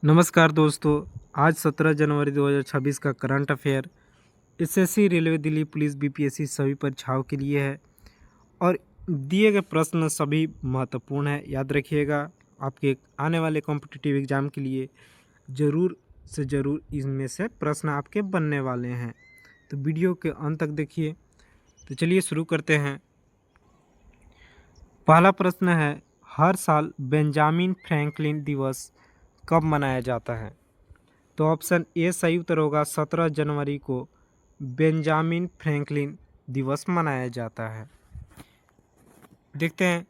नमस्कार दोस्तों। आज 17 जनवरी 2026 का current affair SSC, railway, Delhi police, BPSC सभी परीक्षाओं के लिए है और दिए गए प्रश्न सभी महत्वपूर्ण है। याद रखिएगा, आपके आने वाले कॉम्पिटिटिव एग्जाम के लिए ज़रूर से ज़रूर इनमें से प्रश्न आपके बनने वाले हैं, तो वीडियो के अंत तक देखिए। तो चलिए शुरू करते हैं। पहला प्रश्न है, हर साल बेंजामिन फ्रैंकलिन दिवस कब मनाया जाता है? तो ऑप्शन ए सही उत्तर होगा, 17 जनवरी को बेंजामिन फ्रैंकलिन दिवस मनाया जाता है। देखते हैं,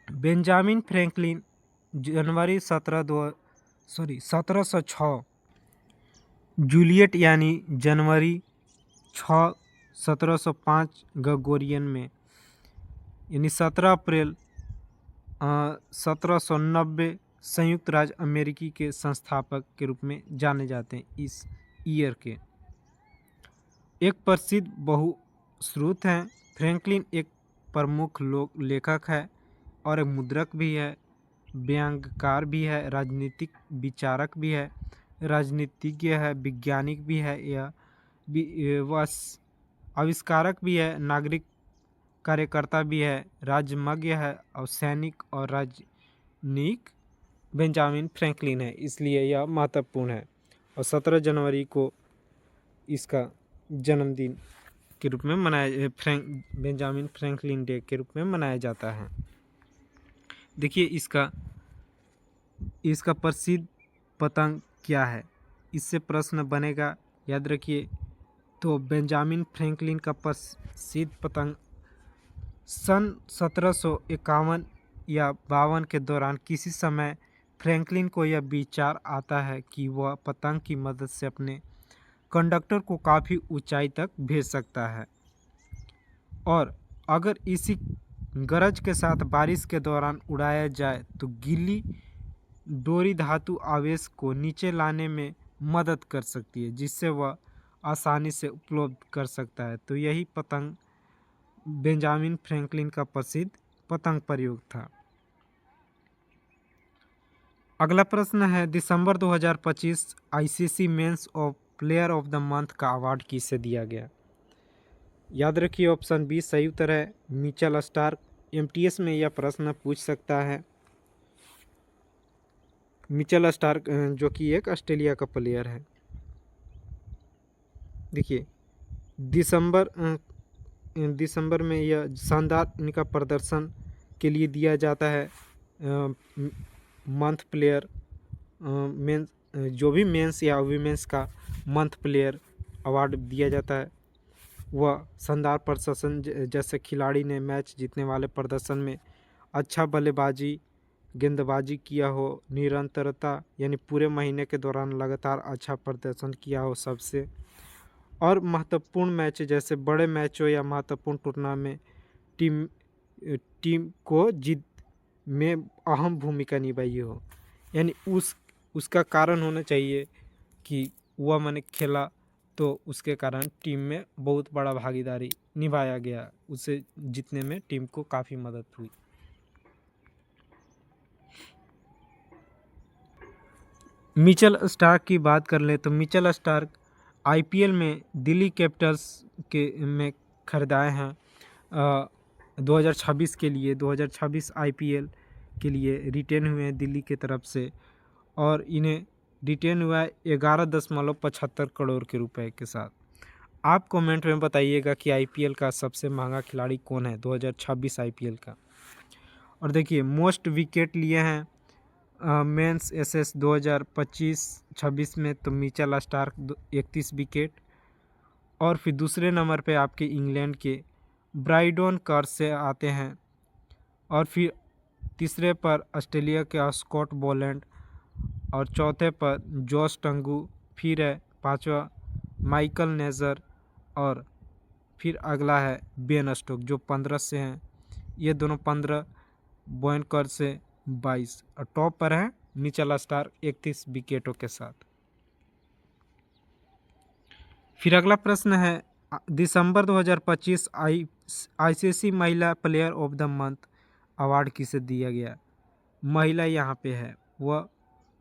बेंजामिन फ्रैंकलिन जनवरी 1706, जूलियट यानी जनवरी 6 1705 ग्रेगोरियन में, यानी 17 अप्रैल 1790 संयुक्त राज्य अमेरिकी के संस्थापक के रूप में जाने जाते हैं। इस ईयर के एक प्रसिद्ध बहुश्रुत हैं। फ्रैंकलिन एक प्रमुख लोक लेखक है और एक मुद्रक भी है, व्यंग्यकार भी है, राजनीतिक विचारक भी है, राजनीतिज्ञ है, वैज्ञानिक भी है, वह आविष्कारक भी है, नागरिक कार्यकर्ता भी है, राजमज्ञ है और सैनिक और राजनीतिक बेंजामिन फ्रैंकलिन है, इसलिए यह महत्वपूर्ण है और 17 जनवरी को इसका जन्मदिन के रूप में बेंजामिन फ्रैंकलिन डे के रूप में मनाया जाता है। देखिए, इसका प्रसिद्ध पतंग क्या है, इससे प्रश्न बनेगा, याद रखिए। तो बेंजामिन फ्रैंकलिन का प्रसिद्ध पतंग सन 1751 या 52 के दौरान किसी समय फ्रैंकलिन को यह विचार आता है कि वह पतंग की मदद से अपने कंडक्टर को काफ़ी ऊंचाई तक भेज सकता है और अगर इसी गरज के साथ बारिश के दौरान उड़ाया जाए तो गीली डोरी धातु आवेश को नीचे लाने में मदद कर सकती है, जिससे वह आसानी से उपलब्ध कर सकता है। तो यही पतंग बेंजामिन फ्रैंकलिन का प्रसिद्ध पतंग प्रयोग था। अगला प्रश्न है, दिसंबर 2025 ICC men's of player of the month का अवार्ड किसे दिया गया? याद रखिए, ऑप्शन बी सही उत्तर है, मिचेल स्टार्क। एमटीएस में यह प्रश्न पूछ सकता है। मिचेल स्टार्क जो कि एक ऑस्ट्रेलिया का प्लेयर है। देखिए, दिसंबर में यह शानदार इनका प्रदर्शन के लिए दिया जाता है। मंथ प्लेयर मेंस, जो भी मेंस या वीमेंस का मंथ प्लेयर अवार्ड दिया जाता है, वह शानदार प्रदर्शन जैसे खिलाड़ी ने मैच जीतने वाले प्रदर्शन में अच्छा बल्लेबाजी, गेंदबाजी किया हो, निरंतरता यानी पूरे महीने के दौरान लगातार अच्छा प्रदर्शन किया हो सबसे, और महत्वपूर्ण मैच जैसे बड़े मैचों या महत्वपूर्ण टूर्नामेंट टीम को जीत में अहम भूमिका निभाई हो, यानी उसका कारण होना चाहिए कि वह मैंने खेला तो उसके कारण टीम में बहुत बड़ा भागीदारी निभाया गया, उसे जीतने में टीम को काफ़ी मदद हुई। मिचेल स्टार्क की बात कर ले तो मिचेल स्टार्क आईपीएल में दिल्ली कैपिटल्स के में खरीदाए हैं 2026 के लिए। 2026 आईपीएल के लिए रिटेन हुए हैं दिल्ली की तरफ से और इन्हें रिटेन हुआ है 11.75 करोड़ के रुपए के साथ। आप कमेंट में बताइएगा कि आईपीएल का सबसे महंगा खिलाड़ी कौन है 2026 आईपीएल का। और देखिए, मोस्ट विकेट लिए हैं मेंस एसएस 2025-26 में तो मिचेल स्टार्क 31 विकेट, और फिर दूसरे नंबर पे आपके इंग्लैंड के ब्राइडन कर्स से आते हैं, और फिर तीसरे पर ऑस्ट्रेलिया के स्कॉट बोलैंड, और चौथे पर जॉश टंगू, फिर है पांचवा माइकल नेजर, और फिर अगला है बेन स्टोक जो 15 से हैं। ये दोनों 15, बोयन कर से 22, और टॉप पर है मिचेल स्टार्क 31 विकेटों के साथ। फिर अगला प्रश्न है, दिसंबर 2025 आईसीसी महिला player of the month award किसे दिया गया? महिला यहाँ पे है, वह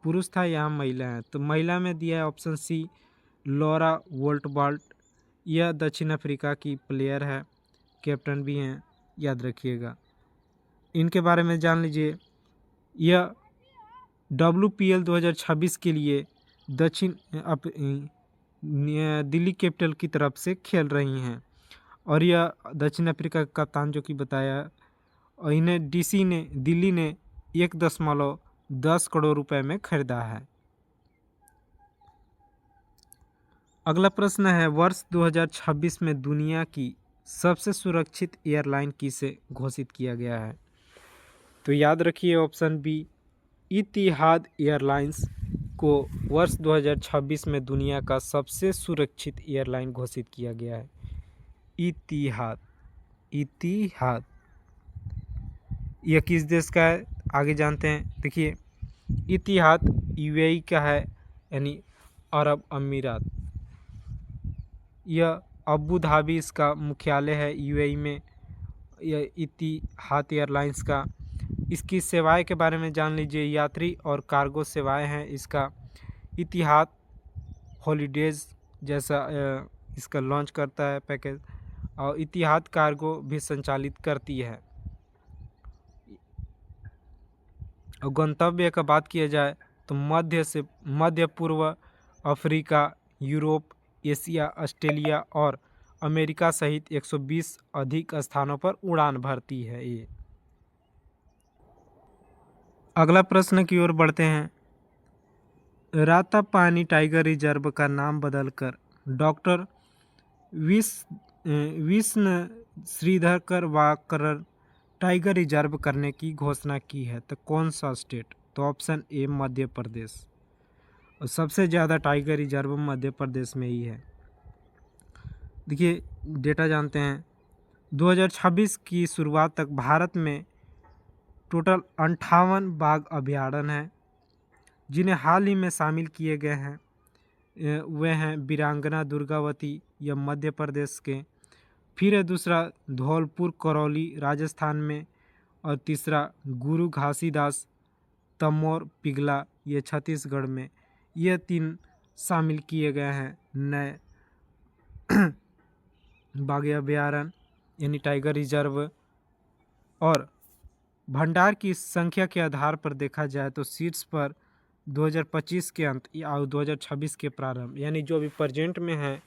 पुरुष था, यहाँ महिला है। तो महिला में दिया है ऑप्शन सी लॉरा वोल्टबाल्ट। यह दक्षिण अफ्रीका की प्लेयर है, कैप्टन भी हैं, याद रखिएगा। इनके बारे में जान लीजिए। यह WPL 2026 के लिए दिल्ली कैपिटल की तरफ से खेल रही हैं और यह दक्षिण अफ्रीका का कप्तान जो कि बताया। और इन्हें दिल्ली ने 1.10 करोड़ रुपए में खरीदा है। अगला प्रश्न है, वर्ष 2026 में दुनिया की सबसे सुरक्षित एयरलाइन किसे घोषित किया गया है? तो याद रखिए ऑप्शन बी इतिहाद एयरलाइंस को वर्ष 2026 में दुनिया का सबसे सुरक्षित एयरलाइन घोषित किया गया है। इतिहाद यह किस देश का है, आगे जानते हैं। देखिए, इतिहाद UAE का है, यानी अरब अमीरात। यह अबू धाबी इसका मुख्यालय है UAE में, यह इतिहाद एयरलाइंस का। इसकी सेवाएं के बारे में जान लीजिए। यात्री और कार्गो सेवाएं हैं इसका। इतिहाद हॉलीडेज़ जैसा इसका लॉन्च करता है पैकेज, और इतिहाद कार्गो भी संचालित करती है। और गंतव्य का बात किया जाए तो मध्य पूर्व, अफ्रीका, यूरोप, एशिया, ऑस्ट्रेलिया और अमेरिका सहित 120 अधिक स्थानों पर उड़ान भरती है ये। अगला प्रश्न की ओर बढ़ते हैं। रातापानी टाइगर रिजर्व का नाम बदलकर doctor Vishnu Shridhar Wakar tiger reserve करने की घोषणा की है। तो कौन सा स्टेट? तो ऑप्शन ए मध्य प्रदेश। और सबसे ज़्यादा टाइगर रिजर्व मध्य प्रदेश में ही है। देखिए, डेटा जानते हैं। 2026 की शुरुआत तक भारत में टोटल 58 बाघ अभयारण्य हैं, जिन्हें हाल ही में शामिल किए गए हैं। वे हैं वीरांगना दुर्गावती, यह मध्य प्रदेश के। फिर है दूसरा धौलपुर करौली राजस्थान में, और तीसरा गुरु घासीदास तमोर पिघला, ये छत्तीसगढ़ में। ये 3 शामिल किए गए हैं नए बाघ अभयारण्य यानी टाइगर रिजर्व। और भंडार की संख्या के आधार पर देखा जाए तो शीर्ष पर 2025 के अंत या 2026 के प्रारंभ, यानी जो अभी प्रेजेंट में है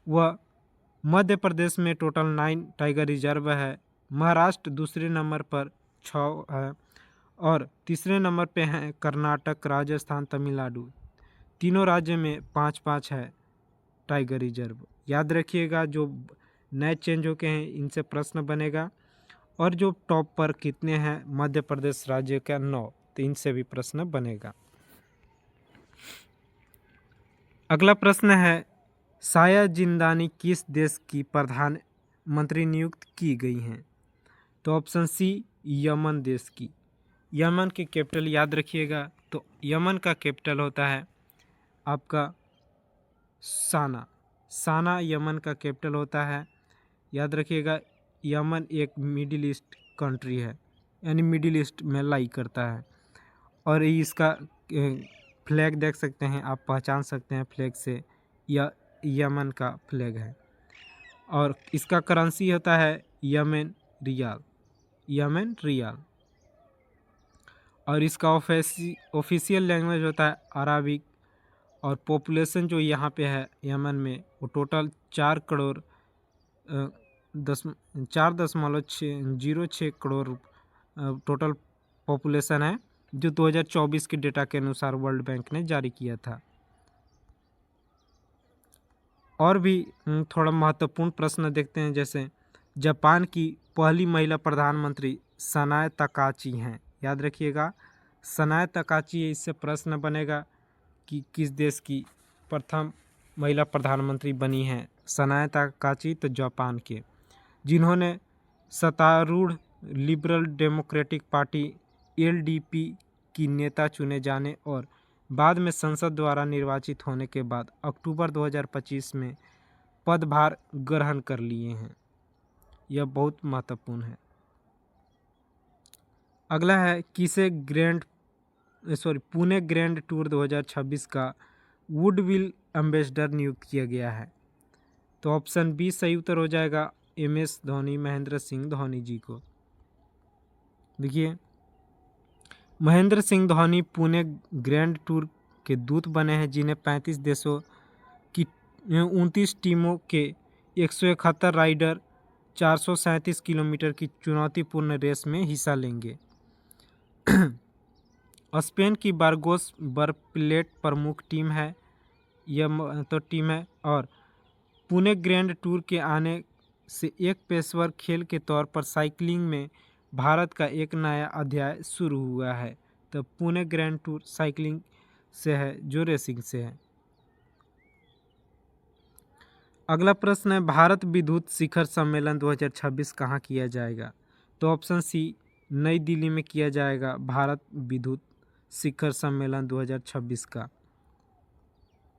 वह मध्य प्रदेश में टोटल 9 टाइगर रिजर्व है। महाराष्ट्र दूसरे नंबर पर 6 है, और तीसरे नंबर पे हैं कर्नाटक, राजस्थान, तमिलनाडु। तीनों राज्य में 5-5 है टाइगर रिजर्व। याद रखिएगा, जो नए चेंज होके हैं इनसे प्रश्न बनेगा। और जो टॉप पर कितने हैं, मध्य प्रदेश राज्य का 9, तो इनसे भी प्रश्न बनेगा। अगला प्रश्न है, साया जिंदानी किस देश की प्रधानमंत्री नियुक्त की गई हैं? तो ऑप्शन सी यमन देश की। यमन की कैपिटल याद रखिएगा। तो यमन का कैपिटल होता है आपका साना यमन का कैपिटल होता है। याद रखिएगा, यमन एक मिडिल ईस्ट कंट्री है, यानी मिडिल ईस्ट में लाई करता है। और इसका फ्लैग देख सकते हैं आप, पहचान सकते हैं फ्लैग से, यह यमन का फ्लैग है। और इसका करेंसी होता है यमन रियाल। और इसका ऑफिशियल लैंग्वेज होता है अराबिक। और पॉपुलेशन जो यहाँ पे है यमन में, वो टोटल 4.06 करोड़ टोटल पॉपुलेशन है, जो 2024 के डेटा के अनुसार वर्ल्ड बैंक ने जारी किया था। और भी थोड़ा महत्वपूर्ण प्रश्न देखते हैं, जैसे जापान की पहली महिला प्रधानमंत्री सनाए तकाची हैं। याद रखिएगा, सनाए तकाची, इससे प्रश्न बनेगा कि किस देश की प्रथम महिला प्रधानमंत्री बनी हैं। सनाए तकाची तो जापान के, जिन्होंने सत्तारूढ़ लिबरल डेमोक्रेटिक पार्टी LDP की नेता चुने जाने और बाद में संसद द्वारा निर्वाचित होने के बाद अक्टूबर 2025 में पदभार ग्रहण कर लिए हैं। यह बहुत महत्वपूर्ण है। अगला है, किसे ग्रैंड पुणे ग्रैंड टूर 2026 का वुडविल एम्बेसडर नियुक्त किया गया है। तो ऑप्शन बी सही उत्तर हो जाएगा MS धोनी, महेंद्र सिंह धोनी जी को। देखिए, महेंद्र सिंह धोनी पुणे ग्रैंड टूर के दूत बने हैं, जिन्हें 35 देशों की 29 टीमों के 171 राइडर 437 किलोमीटर की चुनौतीपूर्ण रेस में हिस्सा लेंगे। स्पेन की बारगोस बर्कलेट प्रमुख टीम है, यह तो टीम है, और पुणे ग्रैंड टूर के आने से एक पेशेवर खेल के तौर पर साइकिलिंग में भारत का एक नया अध्याय शुरू हुआ है। तो पुणे ग्रैंड टूर साइकिलिंग से है, जो रेसिंग से है। अगला प्रश्न है, भारत विद्युत शिखर सम्मेलन 2026 कहाँ किया जाएगा? तो ऑप्शन सी नई दिल्ली में किया जाएगा भारत विद्युत शिखर सम्मेलन 2026 का।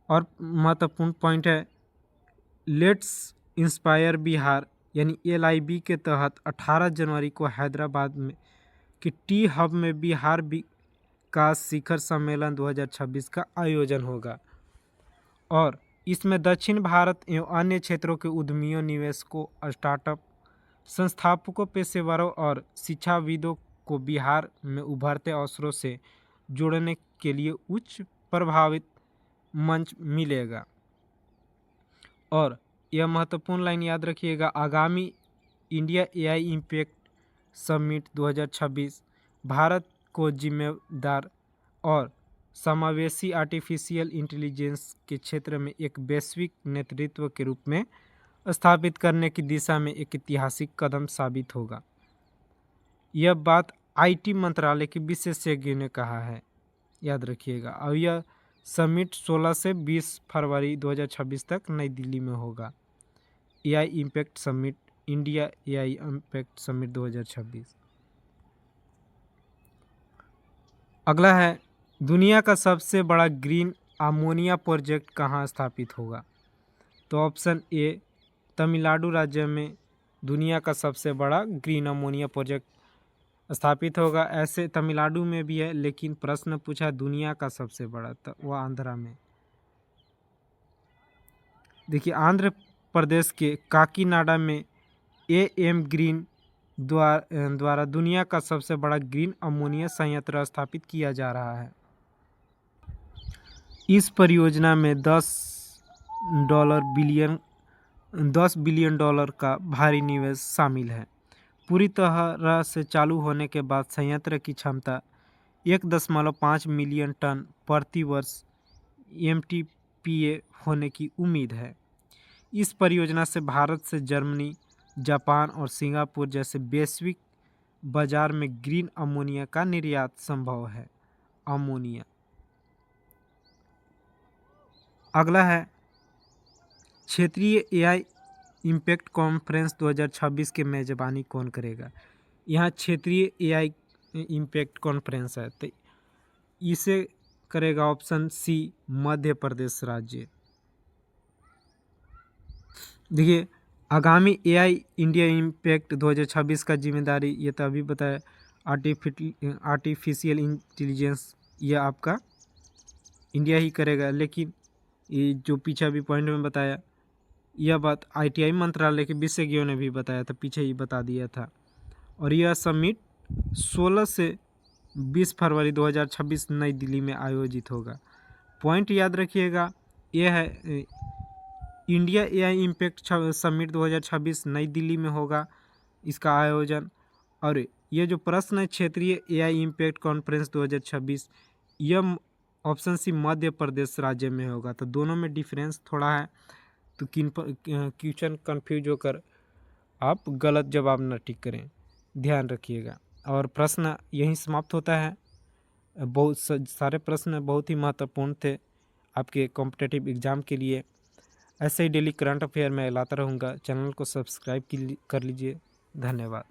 और महत्वपूर्ण पॉइंट है, लेट्स इंस्पायर बिहार यानी LIB के तहत 18 जनवरी को हैदराबाद में कि टी हब में बिहार विकास शिखर सम्मेलन 2026 का आयोजन होगा और इसमें दक्षिण भारत एवं अन्य क्षेत्रों के उद्यमियों, निवेशकों, स्टार्टअप संस्थापकों, पेशेवरों और शिक्षाविदों को बिहार में उभरते अवसरों से जोड़ने के लिए उच्च प्रभावित मंच मिलेगा। और यह महत्वपूर्ण लाइन याद रखिएगा, आगामी India AI impact summit 2026 Bharat को जिम्मेदार और समावेशी आर्टिफिशियल इंटेलिजेंस के क्षेत्र में एक वैश्विक नेतृत्व के रूप में स्थापित करने की दिशा में एक ऐतिहासिक कदम साबित होगा। यह बात IT मंत्रालय के विशेषज्ञों ने कहा है, याद रखिएगा। और यह समिट 16 से 20 फरवरी 2026 तक नई दिल्ली में होगा। AI impact summit, India AI impact summit 2026। अगला है, दुनिया का सबसे बड़ा ग्रीन अमोनिया प्रोजेक्ट कहाँ स्थापित होगा? तो ऑप्शन ए तमिलनाडु राज्य में दुनिया का सबसे बड़ा ग्रीन अमोनिया प्रोजेक्ट स्थापित होगा। ऐसे तमिलनाडु में भी है, लेकिन प्रश्न पूछा दुनिया का सबसे बड़ा, तो वह आंध्रा में। देखिए, आंध्र प्रदेश के काकीनाडा में AM ग्रीन द्वारा दुनिया का सबसे बड़ा ग्रीन अमोनिया संयंत्र स्थापित किया जा रहा है। इस परियोजना में $10 बिलियन का भारी निवेश शामिल है। पूरी तरह से चालू होने के बाद संयंत्र की क्षमता 1.5 मिलियन टन प्रति वर्ष MTPA होने की उम्मीद है। इस परियोजना से भारत से जर्मनी, जापान और सिंगापुर जैसे वैश्विक बाजार में ग्रीन अमोनिया का निर्यात संभव है। अमोनिया। अगला है, क्षेत्रीय AI इम्पैक्ट कॉन्फ्रेंस 2026 के मेजबानी कौन करेगा? यहाँ क्षेत्रीय AI इम्पैक्ट कॉन्फ्रेंस है, तो इसे करेगा ऑप्शन सी मध्य प्रदेश राज्य। देखिए, आगामी AI इंडिया इम्पैक्ट 2026 का जिम्मेदारी, ये तो अभी बताया, आर्टिफिशियल इंटेलिजेंस, यह आपका इंडिया ही करेगा। लेकिन ये जो पीछे अभी पॉइंट में बताया, यह बात ITI मंत्रालय के विशेषज्ञों ने भी बताया था, पीछे ही बता दिया था। और यह समिट 16 से 20 फरवरी 2026 नई दिल्ली में आयोजित होगा। पॉइंट याद रखिएगा, यह है इंडिया AI इम्पैक्ट समिट 2026 नई दिल्ली में होगा इसका आयोजन। और ये जो प्रश्न है, क्षेत्रीय AI इम्पैक्ट कॉन्फ्रेंस 2026, यह ऑप्शन सी मध्य प्रदेश राज्य में होगा। तो दोनों में डिफरेंस थोड़ा है, तो क्वेश्चन कंफ्यूज होकर आप गलत जवाब न टिक करें, ध्यान रखिएगा। और प्रश्न यहीं समाप्त होता है। बहुत सारे प्रश्न बहुत ही महत्वपूर्ण थे आपके कॉम्पिटिटिव एग्ज़ाम के लिए। ऐसे ही डेली करंट अफेयर मैं लाता रहूँगा। चैनल को सब्सक्राइब कर लीजिए। धन्यवाद।